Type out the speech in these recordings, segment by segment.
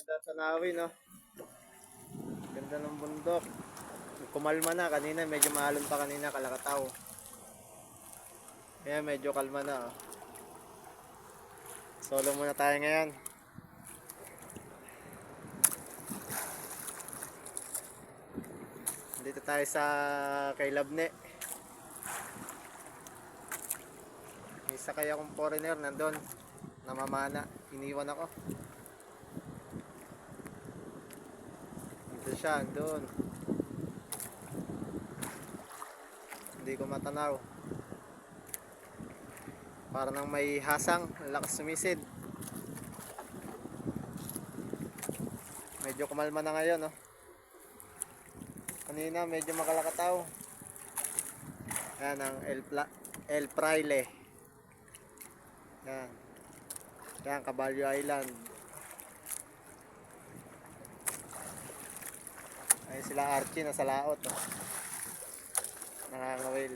ganda sa Nawi, no? Ganda ng bundok. Kumalma na kanina, medyo maalon pa kanina Kalakataw. Kaya medyo kalma na, oh. Solo muna tayo ngayon. Dito tayo sa kay Labne. May sakay akong foreigner nandun, namamana. Iniwan ako. Dito siya, andun. Hindi ko matanaw. Para nang may hasang, lakas sumisid. Medyo kumalma na ngayon, no? Kanina medyo makalakataw. Yan ang El Fraile. Yan. Yan, Caballo Island. Ayun sila Archie na sa laot, oh. Nangangawil.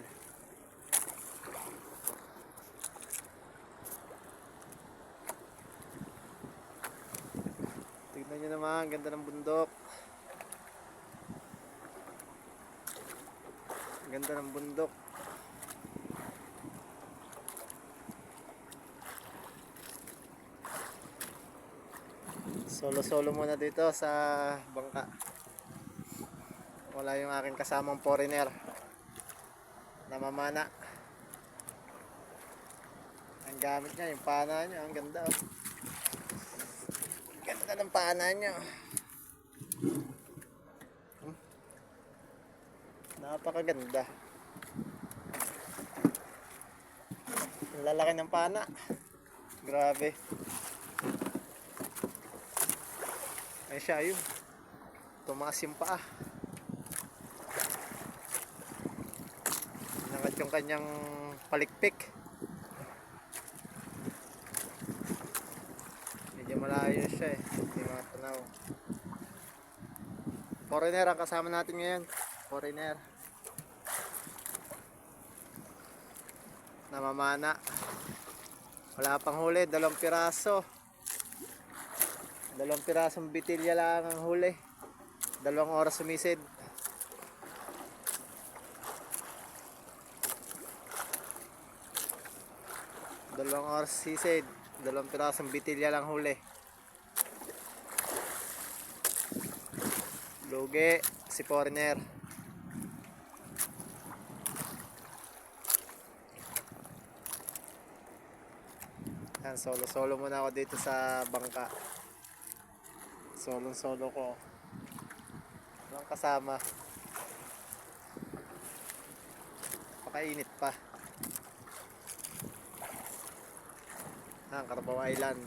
Tignan nyo naman, ganda ng bundok. Ganda ng bundok. Solo muna dito sa bangka. Wala yung aking kasamang foreigner. Namamana. Ang gamit niya, yung pana niya, ang ganda, oh. Ganda ng pana niya. Napakaganda. Ang lalaki ng pana. Grabe. Ay siya, yun. Tumaas yung paa. Nangat yung kanyang palikpik. Medyo malayo siya, eh. Hindi matanaw. Foreigner ang kasama natin ngayon. Foreigner. Namamana. Wala pang huli, 2 piraso. 2 pirasong bitilya lang ang huli. 2 oras sumisid. 2 oras sisid. 2 pirasong bitilya lang huli. Lugi si foreigner. Yan, solo muna ako dito sa bangka. Solo ko. Walang kasama. Pakainit pa. Carabao Island.